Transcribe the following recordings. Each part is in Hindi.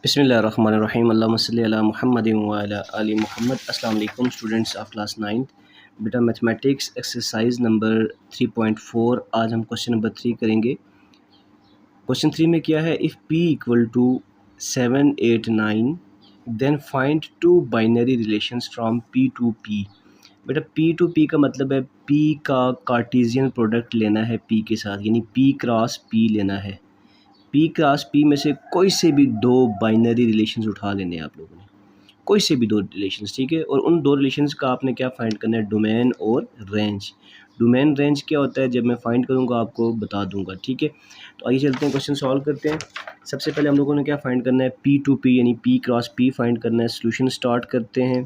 बिस्मिल्लाहिर्रहमानिर्रहीम अल्लाहुम्मा सल्लि अला मुहम्मदिन व अला आलि मुहम्मद। अस्सलाम वालेकुम स्टूडेंट्स ऑफ क्लास 9। बेटा मैथमेटिक्स एक्सरसाइज नंबर 3.4। आज हम क्वेश्चन नंबर 3 करेंगे। क्वेश्चन 3 में क्या है, if p equal to 7 8 9 then find two binary relations from p to p। बेटा p टू p का मतलब है p का कार्टेशियन प्रोडक्ट लेना है p के साथ, यानी p क्रॉस p लेना है। P क्रॉस P में से कोई से भी दो बाइनरी रिलेशंस उठा लेने हैं आप लोगों ने, कोई से भी दो रिलेशंस, ठीक है। और उन दो रिलेशंस का आपने क्या फाइंड करना है, डोमेन और रेंज। डोमेन रेंज क्या होता है, जब मैं फाइंड करूँगा आपको बता दूंगा, ठीक है। तो आइए चलते हैं, क्वेश्चन सॉल्व करते हैं। सबसे पहले हम लोगों ने क्या फाइंड करना है, P टू P यानी P क्रॉस P फाइंड करना है। सोल्यूशन स्टार्ट करते हैं।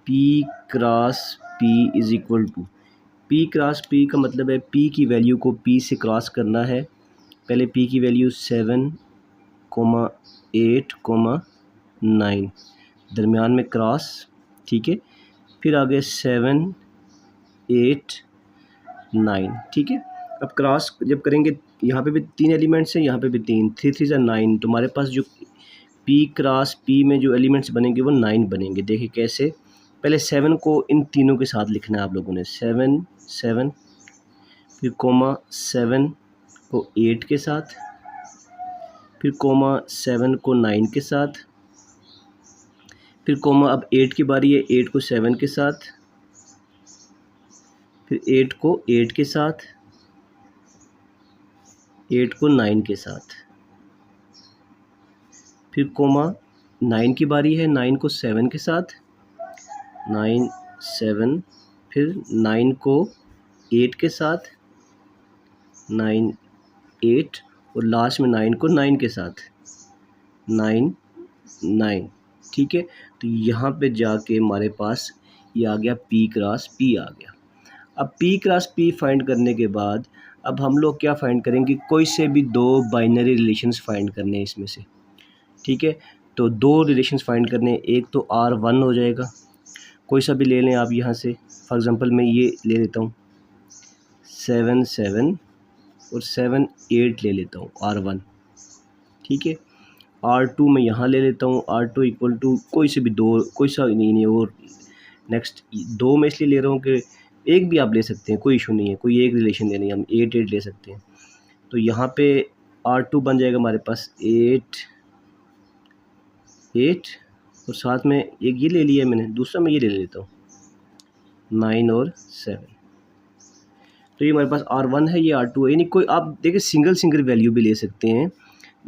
P cross P is equal to, P cross P का मतलब है P की वैल्यू को P से क्रॉस करना है। पहले P की वैल्यू 7, 8, 9, दरमियान में क्रॉस, ठीक है। फिर आगे 7, 8, 9, ठीक है। अब क्रॉस जब करेंगे, यहाँ पे भी 3 एलिमेंट्स हैं, यहाँ पे भी 3, 3 3 9। तो हमारे पास जो P क्रॉस P में जो एलिमेंट्स बनेंगे वो 9 बनेंगे। देखिए कैसे, पहले 7 को इन तीनों के साथ लिखना है आप लोगों ने, 7 7, फिर 7 को 8 के साथ, फिर 7 को 9 के साथ, फिर अब 8 की बारी है, 8 को 7 के साथ, फिर 8 को 8 के साथ, 8 को 9 के साथ, फिर 9 की बारी है, 9 को 7 के साथ, 9 7, फिर 9 को 8 के साथ, 9 8, और लास्ट में 9 को 9 के साथ, 9 9, ठीक है। तो यहाँ पे जाके हमारे पास ये आ गया, P क्रॉस P आ गया। अब P क्रॉस P फाइंड करने के बाद अब हम लोग क्या फाइंड करेंगे, कोई से भी दो बाइनरी रिलेशंस फाइंड करने हैं इसमें से, ठीक है। तो दो रिलेशंस फाइंड करने हैं, एक तो R1 हो जाएगा, कोई सा भी ले लें आप यहाँ से। फॉर एग्ज़ाम्पल मैं ये ले लेता हूँ 7 7 और 7 8 ले लेता हूँ R1, ठीक है। R2 मैं यहाँ ले लेता हूँ, R2 इक्वल टू कोई से भी दो, कोई सा नहीं, और नेक्स्ट दो मैं इसलिए ले रहा हूँ कि एक भी आप ले सकते हैं, कोई इशू नहीं है, कोई एक रिलेशन लेनी है, हम 8 8 ले सकते हैं। तो यहाँ पे R2 बन जाएगा हमारे पास 8 8, और साथ में एक ये ले लिया मैंने, दूसरा मैं ये ले लेता हूँ 9 और 7। तो ये हमारे पास R1 है, ये R2 है। यानी कोई आप देखिए सिंगल सिंगल वैल्यू भी ले सकते हैं।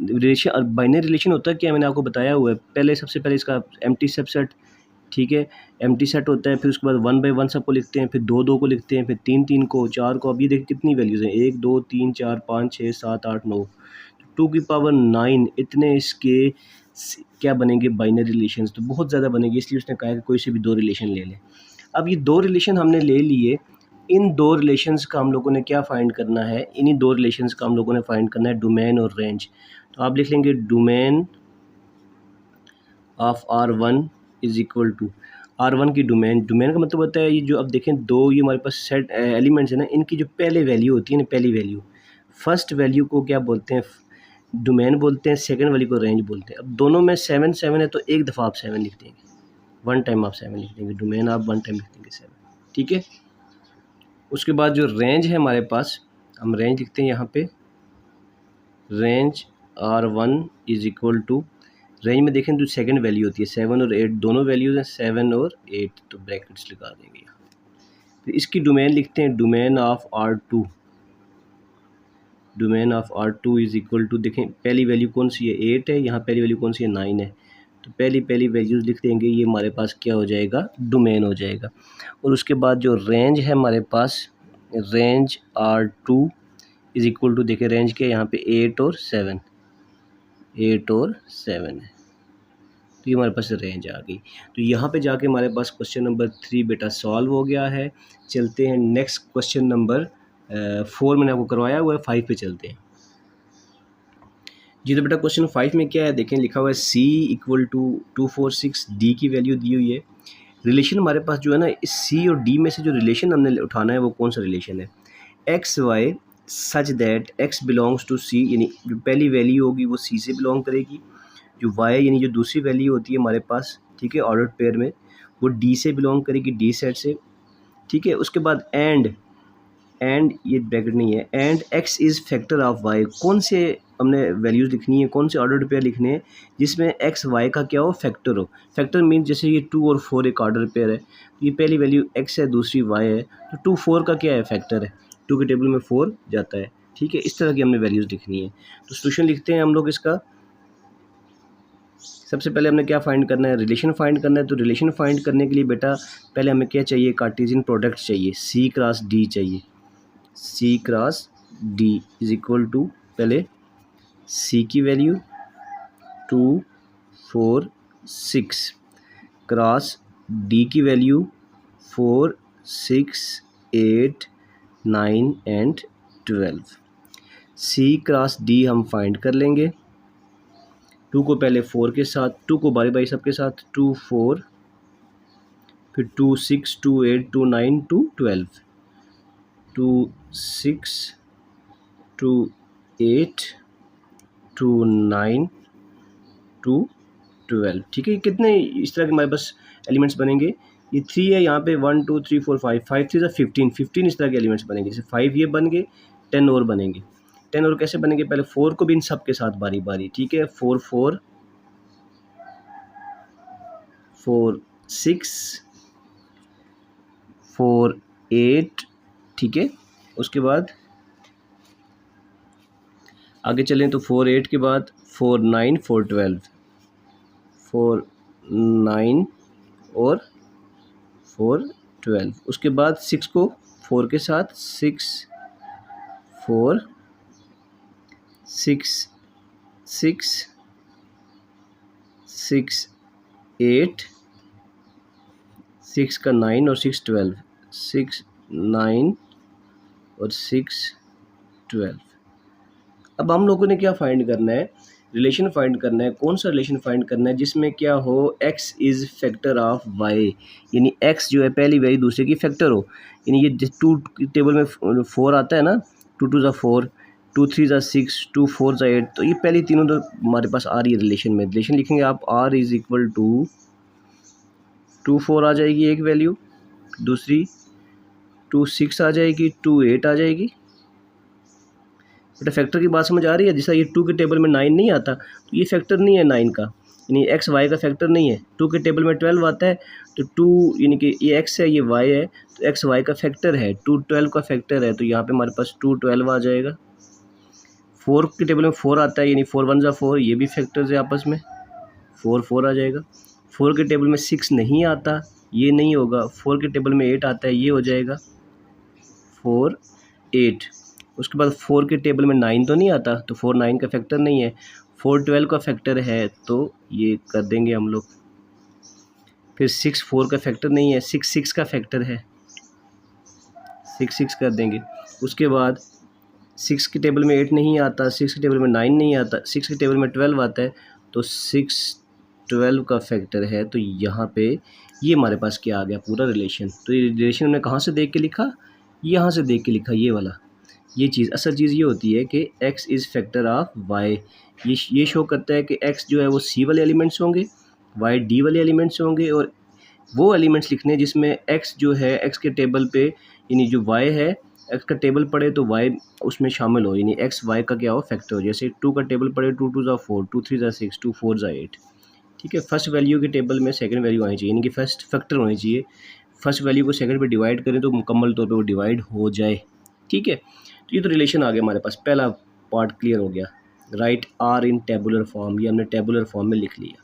रिलेशन बाइनरी रिलेशन होता है क्या, मैंने आपको बताया हुआ है। पहले सबसे पहले इसका एम्प्टी सबसेट, ठीक है, एम्प्टी सेट होता है। फिर उसके बाद 1 बाय 1 सबको लिखते हैं, फिर 2 2 को लिखते हैं, फिर 3 3 को, 4 को। अब ये देखिए कितनी वैल्यूज़ हैं, 1 2 3 4 5 6 7 8 9, 2 की पावर 9, इतने इसके क्या बनेंगे, बाइनरी रिलेशंस। तो बहुत ज़्यादा बनेंगे, इसलिए उसने कहा कि कोई से भी दो रिलेशन ले लें। अब ये दो रिलेशन हमने ले लिए, इन दो रिलेशंस का हम लोगों ने क्या फाइंड करना है, इन्हीं दो रिलेशंस का हम लोगों ने फाइंड करना है डोमेन और रेंज। तो आप लिख लेंगे domain of R1 is equal to, R1 की डोमेन, डोमेन का मतलब होता है ये जो, अब देखें दो ये हमारे पास सेट एलिमेंट्स है ना, इनकी जो पहले वैल्यू होती है ना, पहली वैल्यू, फर्स्ट वैल्यू को क्या बोलते हैं, डोमेन बोलते हैं, सेकंड वैल्यू को रेंज बोलते हैं। अब दोनों में 7 7 है, तो एक दफ़ा आप 7 लिख देंगे, वन टाइम आप 7 लिख देंगे, डोमेन आप वन टाइम लिख देंगे 7, ठीक है। उसके बाद जो रेंज है हमारे पास, हम रेंज लिखते हैं यहाँ पे, range R1 is equal to, range में देखें तो सेकंड वैल्यू होती है 7 और 8, दोनों वैल्यूज़ हैं 7 और 8, तो ब्रैकेट्स लगा देंगे यहाँ। फिर इसकी डोमेन लिखते हैं, domain of R2, domain of R2 is equal to, देखें पहली वैल्यू कौन सी है, 8 है, यहाँ पहली वैल्यू कौन सी है, 9 है। तो पहली वैल्यूज़ लिख देंगे, ये हमारे पास क्या हो जाएगा, डोमेन हो जाएगा। और उसके बाद जो रेंज है हमारे पास, range R2 is equal to, देखें रेंज क्या है यहाँ पे, 8 और 7, 8 और 7 है। तो ये हमारे पास रेंज आ गई। तो यहाँ पे जाके हमारे पास क्वेश्चन नंबर 3 बेटा सॉल्व हो गया है। चलते हैं नेक्स्ट क्वेश्चन नंबर 4 मैंने आपको करवाया हुआ है, 5 पे चलते हैं जी। तो बेटा क्वेश्चन 5 में क्या है, देखें लिखा हुआ है C इक्वल टू 246, D की वैल्यू दी हुई है। रिलेशन हमारे पास जो है ना, इस C और D में से जो रिलेशन हमने उठाना है वो कौन सा रिलेशन है, x y such that x belongs to C, यानी जो पहली वैल्यू होगी वो C से बिलोंग करेगी, जो वाई यानी जो दूसरी वैल्यू होती है हमारे पास, ठीक है, ऑर्डर्ड पेयर में, वो डी से बिलोंग करेगी, डी सेट से, ठीक है। उसके बाद एंड ये ब्रैकेट नहीं है, and x is factor of y, कौन से हमने वैल्यूज़ लिखनी है, कौन से ऑर्डर पेयर लिखने हैं जिसमें एक्स वाई का क्या हो, फैक्टर हो। फैक्टर मीन जैसे ये 2 और 4 एक ऑर्डर पेयर है, ये पहली वैल्यू एक्स है, दूसरी वाई है, तो 2 4 का क्या है, फैक्टर है, 2 के टेबल में 4 जाता है, ठीक है। इस तरह की हमने वैल्यूज़ लिखनी है। तो सोल्यूशन लिखते हैं हम लोग इसका। सबसे पहले हमने क्या फाइंड करना है, रिलेशन फाइंड करना है। तो रिलेशन फाइंड करने के लिए बेटा पहले हमें क्या चाहिए, कार्टेशियन प्रोडक्ट चाहिए, सी क्रॉस डी चाहिए। C cross D is equal to, पहले सी की वैल्यू 2 4 6 क्रॉस डी की value 4 6 8 9 and 12। C cross D हम फाइंड कर लेंगे। 2 को पहले 4 के साथ, 2 को बारी बारी सबके साथ, 2 4, फिर 2 6 2 8 2 9 2 12, 2 6 2 8 2 9 2 12, ठीक है। कितने इस तरह के हमारे पास एलिमेंट्स बनेंगे, ये 3 है यहाँ पे, 1 2 3 4 5 5 3 15 15 इस तरह के एलिमेंट्स बनेंगे। जैसे 5 ये बन गए, 10 और बनेंगे। 10 और कैसे बनेंगे, पहले 4 को भी इन सब के साथ बारी बारी, ठीक है। 4 4 4 6 4 8, ठीक है। उसके बाद आगे चलें तो 4 8 के बाद 4 9 4 12, 4 9 और 4 12। उसके बाद 6 को 4 के साथ, 6 4 6 6 6 8, 6 का 9 और 6 12, 6 9 और 6 12। अब हम लोगों ने क्या फाइंड करना है, रिलेशन फाइंड करना है। कौन सा रिलेशन फाइंड करना है जिसमें क्या हो, x is factor of y, यानी x जो है पहली वैल्यू दूसरे की फैक्टर हो। यानी ये 2 टेबल में 4 आता है ना, 2 2 4, 2 3 6, 2 4 8, तो ये पहली तीनों तो हमारे पास आ रही है रिलेशन में। रिलेशन लिखेंगे आप, r इज़ इक्वल टू 2 4 आ जाएगी एक वैल्यू, दूसरी 2 6 आ जाएगी, 2 8 आ जाएगी। बेटा फैक्टर की बात समझ आ रही है। जैसा ये 2 के टेबल में 9 नहीं आता, तो ये फैक्टर नहीं है 9 का, यानी एक्स वाई का फैक्टर नहीं है। 2 के टेबल में 12 आता है, तो 2 यानी कि ये एक्स है, ये वाई है, तो एक्स वाई का फैक्टर है, 2 12 का फैक्टर है, तो यहाँ पे हमारे पास 2 12 आ जाएगा। 4 के टेबल में 4 आता है, यानी 4 1 4, ये भी फैक्टर्स है आपस में, 4 4 आ जाएगा। 4 के टेबल में 6 नहीं आता, ये नहीं होगा। 4 के टेबल में 8 आता है, ये हो जाएगा 4 8। उसके बाद 4 के टेबल में 9 तो नहीं आता, तो 4 9 का फैक्टर नहीं है। 4 12 का फैक्टर है, तो ये कर देंगे हम लोग। फिर 6 4 का फैक्टर नहीं है, 6 6 का फैक्टर है, 6 6 कर देंगे। उसके बाद 6 के टेबल में 8 नहीं आता, 6 के टेबल में 9 नहीं आता, 6 के टेबल में 12 आता है, तो 6 12 का फैक्टर है। तो यहाँ पे ये हमारे पास क्या आ गया, पूरा रिलेशन। तो ये रिलेशन हमने कहाँ से देख के लिखा, यहाँ से देख के लिखा, ये वाला। ये चीज़ असल चीज़ ये होती है कि x is factor of y। ये शो करता है कि x जो है वो c वाले एलिमेंट्स होंगे, y d वाले एलिमेंट्स होंगे, और वो एलिमेंट्स लिखने जिसमें x जो है x के टेबल पे, यानी जो y है x का टेबल पड़े तो y उसमें शामिल हो, यानी x y का क्या हो, फैक्टर हो। जैसे 2 का टेबल पड़े, 2 2 4, 2 3 6, 2 4 8, ठीक है। फर्स्ट वैल्यू के टेबल में सेकंड वैल्यू आनी चाहिए, यानी कि फर्स्ट फैक्टर होनी चाहिए। फर्स्ट वैल्यू को सेकंड पे डिवाइड करें तो मुकम्मल तौर पे वो डिवाइड हो जाए, ठीक है। तो ये तो रिलेशन आ गया हमारे पास, पहला पार्ट क्लियर हो गया। Write R in tabular form, ये हमने टेबुलर फॉर्म में लिख लिया,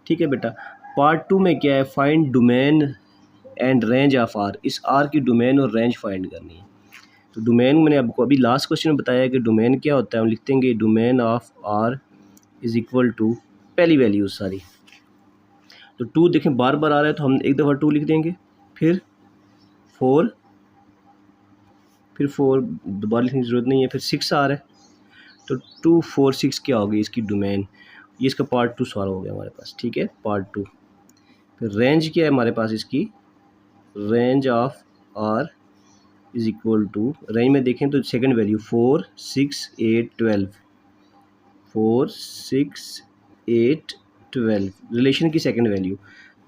ठीक है बेटा। पार्ट 2 में क्या है, find domain and range of R. इस आर की डोमेन और रेंज फाइंड करनी है। तो डोमेन मैंने आपको अभी लास्ट क्वेश्चन में बताया कि डोमेन क्या होता है। हम लिख देंगे domain of R is equal to पहली वैल्यू सारी, तो 2 देखें बार बार आ रहा है, तो हम एक दफ़ा 2 लिख देंगे, फिर 4, फिर 4 दोबारा लिखने की ज़रूरत नहीं है, फिर 6 आ रहा है, तो 2 4 6 क्या होगी इसकी डोमेन। ये इसका पार्ट 2 सॉल्व हो गया हमारे पास, ठीक है, पार्ट 2। फिर रेंज क्या है हमारे पास इसकी, range of R is equal to, range में देखें तो सेकंड वैल्यू 4 6 8 12, 4 6 8 12 रिलेशन की सेकंड वैल्यू,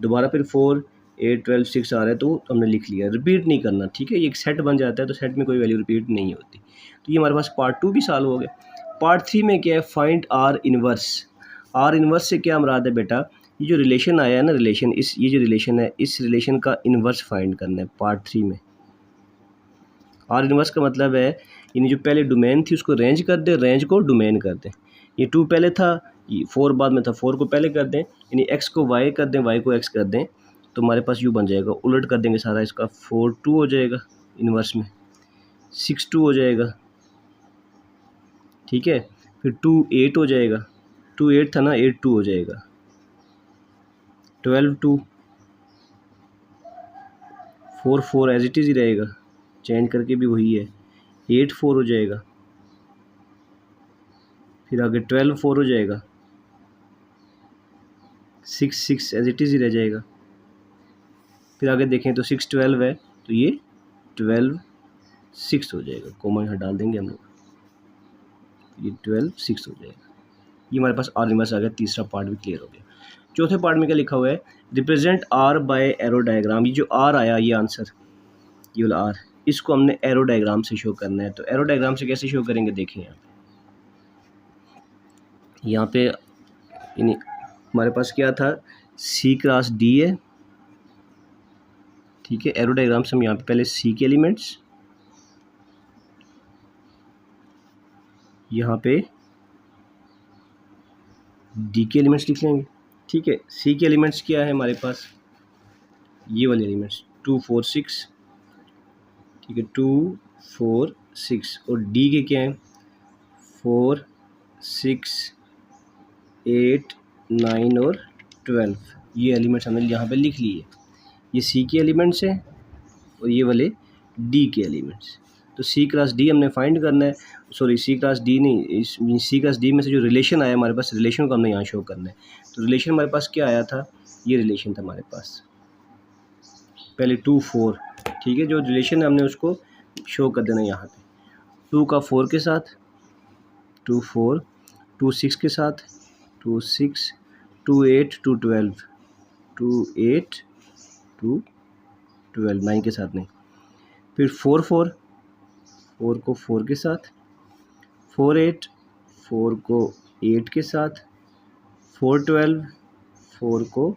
दोबारा फिर 4 8 12 6 आ रहा है तो हमने लिख लिया, रिपीट नहीं करना, ठीक है। ये एक सेट बन जाता है तो सेट में कोई वैल्यू रिपीट नहीं होती। तो ये हमारे पास पार्ट 2 भी सॉल्व हो गया। पार्ट 3 में क्या है, find are inverse. Are inverse से क्या मुराद है बेटा, ये जो रिलेशन आया है ना, रिलेशन इस ये जो रिलेशन है, इस रिलेशन का इनवर्स फाइंड करना है पार्ट 3 में। आर इनवर्स का मतलब है यानी जो पहले डोमेन थी उसको रेंज कर दें, रेंज को डोमेन कर दें। ये 2 पहले था, ये 4 बाद में था, 4 को पहले कर दें, यानी x को y कर दें, y को x कर दें, तो हमारे पास यू बन जाएगा। उलट कर देंगे सारा इसका, 4 2 हो जाएगा इनवर्स में, 6 2 हो जाएगा, ठीक है। फिर 2 8 हो जाएगा, 2 8 था ना, 8 2 हो जाएगा, 12 2, 4 4 एज इट इज़ ही रहेगा, चेंज करके भी वही है, 8 4 हो जाएगा, फिर आगे 12 4 हो जाएगा, 6 6 एज इट इज़ ही रह जाएगा। फिर आगे देखें तो 6 12 है तो ये 12 6 हो जाएगा, कॉमन यहाँ डाल देंगे हम लोग, ये 12 6 हो जाएगा। ये हमारे पास आर इनवर्स आ गया, तीसरा पार्ट भी क्लियर हो गया। चौथे पार्ट में क्या लिखा हुआ है, represent R by arrow diagram. ये जो आर आया, ये आंसर, ये वाला आर, इसको हमने एरो डायग्राम से शो करना है। तो एरो डायग्राम से कैसे शो करेंगे, देखें यहाँ पे यानी हमारे पास क्या था, सी क्रॉस डी है, ठीक है। एरो डायग्राम से हम यहाँ पे पहले सी के एलिमेंट्स, यहाँ पे डी के एलिमेंट्स लिख लेंगे, ठीक है। सी के एलिमेंट्स क्या है हमारे पास, ये वाले एलिमेंट्स 2 4 6, ठीक है, 2 4 6, और डी के क्या हैं 4 6 8 9 और 12, ये एलिमेंट्स हमने यहाँ पे लिख लिए। ये सी के एलिमेंट्स हैं और ये वाले डी के एलिमेंट्स। तो सी क्रॉस डी हमने फाइंड करना है, सॉरी सी क्रॉस डी नहीं, इस सी क्रॉस डी में से जो रिलेशन आया हमारे पास, रिलेशन को हमने यहाँ शो करना है। तो रिलेशन हमारे पास क्या आया था, ये रिलेशन था हमारे पास, पहले 2 4, ठीक है। जो रिलेशन है हमने उसको शो कर देना यहाँ पे, 2 का 4 के साथ, 2 4, 2 6 के साथ, 2 6, 2 8, 2 12, 2 8, 2 12, 9 के साथ नहीं, फिर 4 4, 4 को 4 के साथ, 4 8, 4 को 8 के साथ, 4 12, 4 को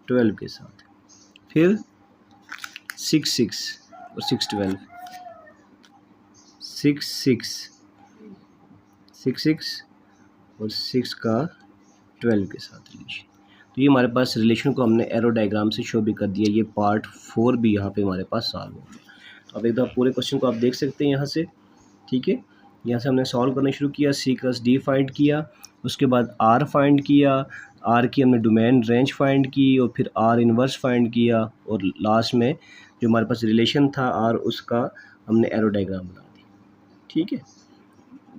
12 के साथ, फिर 6 6 और 6 12, 6 6 6 6 और 6 का 12 के साथ रिलेशन। तो ये हमारे पास रिलेशन को हमने एरो डायग्राम से शो भी कर दिया। ये पार्ट 4 भी यहाँ पे हमारे पास सॉल्व हो गया। तो अब एक दफ़ा पूरे क्वेश्चन को आप देख सकते हैं यहाँ से, ठीक है। यहाँ से हमने सॉल्व करना शुरू किया, सी क्रॉस डी फाइंड किया, उसके बाद आर फाइंड किया, आर की हमने डोमेन रेंज फाइंड की, और फिर आर इनवर्स फाइंड किया, और लास्ट में जो हमारे पास रिलेशन था आर, उसका हमने एरो डायग्राम बना दी, ठीक है।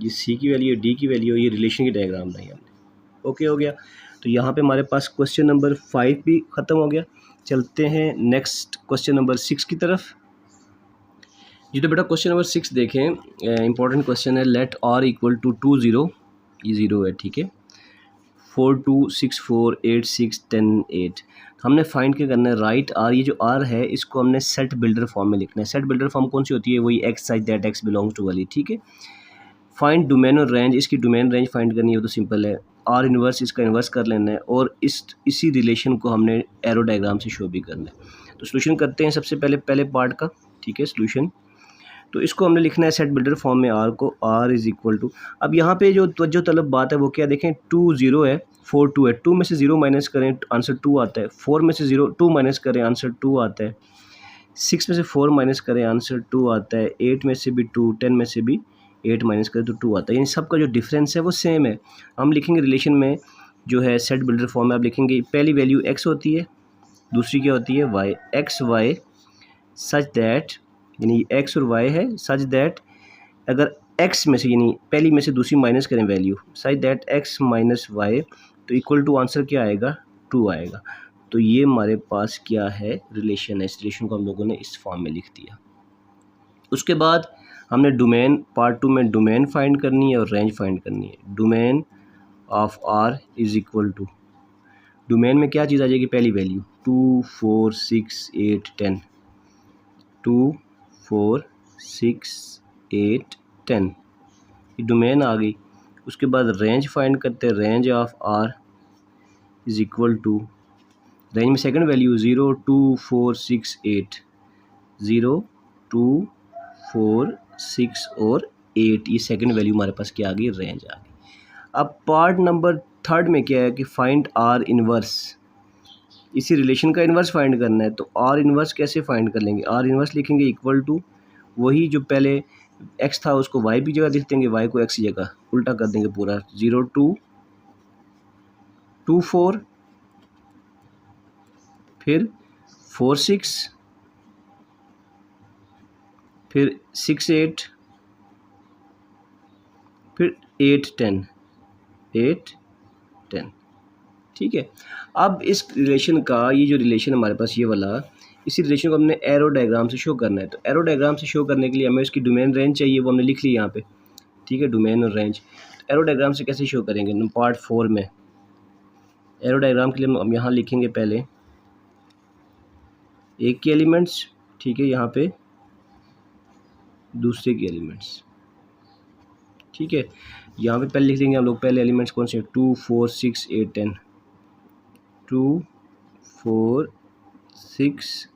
ये सी की वैल्यू, डी की वैल्यू, ये रिलेशन की डायग्राम बनाई हमने, ओके हो गया। तो यहाँ पे हमारे पास क्वेश्चन नंबर 5 भी ख़त्म हो गया। चलते हैं नेक्स्ट क्वेश्चन नंबर 6 की तरफ। जी तो बेटा क्वेश्चन नंबर 6 देखें, इंपॉर्टेंट क्वेश्चन है। लेट आर इक्वल टू 2 0, ये 0 है, ठीक है, 4 2 6 4 8 6 10 8। हमने फाइंड क्या करना है, राइट आर, ये जो आर है इसको हमने सेट बिल्डर फॉर्म में लिखना है। सेट बिल्डर फॉर्म कौन सी होती है, वही x such that x belongs to वाली, ठीक है। फाइंड डोमेन और रेंज, इसकी डोमेन रेंज फाइंड करनी है तो सिंपल है, आर इन्वर्स इसका इन्वर्स कर लेना है, और इसी रिलेशन को हमने एरो डायग्राम से शो भी करना है। तो सोल्यूशन करते हैं सबसे पहले पार्ट का, ठीक है, सोल्यूशन। तो इसको हमने लिखना है सेट बिल्डर फॉर्म में, आर को, आर इज़ इक्वल टू, अब यहाँ पे जो तवज्जो तलब बात है वो क्या, देखें 2 0 है, 4 2 है, 2 में से 0 माइनस करें आंसर 2 आता है, 4 में से 2 माइनस करें आंसर 2 आता है, 6 में से 4 माइनस करें आंसर 2 आता है, 8 में से भी 2, 10 में से भी 8 माइनस करें तो 2 आता है, यानी सबका जो डिफरेंस है वो सेम है। हम लिखेंगे रिलेशन में जो है सेट बिल्डर फॉर्म में, आप लिखेंगे पहली वैल्यू x होती है, दूसरी क्या होती है y, x y such that, यानी x और y है, सच दैट अगर x में से यानी पहली में से दूसरी माइनस करें value, such that x minus y तो इक्वल टू आंसर क्या आएगा, 2 आएगा। तो ये हमारे पास क्या है, रिलेशन है। इस रिलेशन को हम लोगों ने इस फॉर्म में लिख दिया। उसके बाद हमने डोमेन, पार्ट 2 में डोमेन फाइंड करनी है और रेंज फाइंड करनी है। Domain of R is equal to, domain में क्या चीज़ आ जाएगी, पहली वैल्यू 2 4 6 8 10, 2 4 6 8 10 ये डोमेन आ गई। उसके बाद रेंज फाइंड करते हैं, range of R is equal to, range में सेकंड वैल्यू 0 2 4 6 8, 0 2 4 6 और 8, ये सेकंड वैल्यू हमारे पास क्या आ गई, रेंज आ गई। अब पार्ट नंबर थर्ड में क्या है कि फाइंड आर इनवर्स, इसी रिलेशन का इन्वर्स फाइंड करना है। तो आर इन्वर्स कैसे फाइंड कर लेंगे, आर इन्वर्स लिखेंगे इक्वल टू वही जो पहले एक्स था उसको वाई की जगह लिख देंगे, वाई को एक्स की जगह उल्टा कर देंगे पूरा, 0 2 2 4 फिर 4 6 फिर 6 8 फिर 8 10 8 10, ठीक है। अब इस रिलेशन का, ये जो रिलेशन हमारे पास ये वाला, इसी रिलेशन को हमने एरो डायग्राम से शो करना है। तो एरो डायग्राम से शो करने के लिए हमें उसकी डोमेन रेंज चाहिए, वो हमने लिख ली यहाँ पे, ठीक है, डोमेन और रेंज। तो एरो डायग्राम से कैसे शो करेंगे, पार्ट 4 में एरो डायग्राम के लिए हम यहाँ लिखेंगे पहले एक के एलिमेंट्स, ठीक है, यहाँ पे दूसरे के एलिमेंट्स, ठीक है। यहाँ पे पहले लिख देंगे हम लोग, पहले एलिमेंट्स कौन से, 2 4 6 8 10, 2 4 6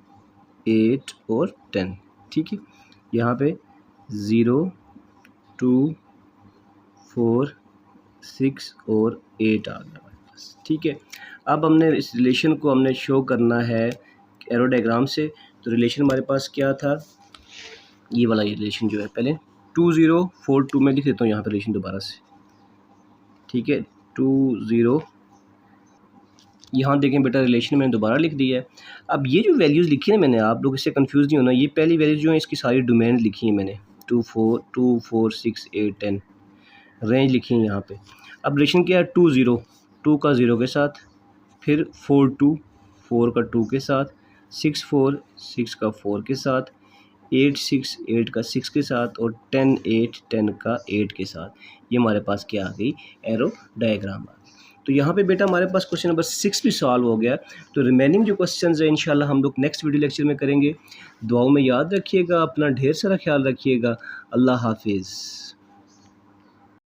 8 और 10, ठीक है। यहाँ पे 0 2 4 6 और 8 आ गया हमारे पास, ठीक है। अब हमने इस रिलेशन को हमने शो करना है एरो डायग्राम से। तो रिलेशन हमारे पास क्या था, ये वाला, ये रिलेशन जो है पहले 2 0 4 2 में लिख देता हूँ यहाँ पे रिलेशन दोबारा से, ठीक है। 2 0, यहाँ देखें बेटा रिलेशन मैंने दोबारा लिख दिया है। अब ये जो वैल्यूज़ लिखी है मैंने, आप लोग इससे कंफ्यूज नहीं होना, ये पहली वैल्यूज़ जो है इसकी सारी डोमेन लिखी है मैंने, 2 4 6 8 10, रेंज लिखी है यहाँ पे। अब रिलेशन क्या है, 2 0 2 का 0 के साथ, फिर 4 2 4 का 2 के साथ, 6 4 6 का 4 के साथ, 8 6 8 का 6 के साथ और 10 8 10 का 8 के साथ, ये हमारे पास क्या आ गई, एरो डायग्राम आ गई। तो यहाँ पे बेटा हमारे पास क्वेश्चन नंबर 6 भी सॉल्व हो गया। तो रिमेनिंग जो क्वेश्चंस है इंशाल्लाह हम लोग नेक्स्ट वीडियो लेक्चर में करेंगे। दुआओं में याद रखिएगा, अपना ढेर सारा ख्याल रखिएगा। अल्लाह हाफिज़।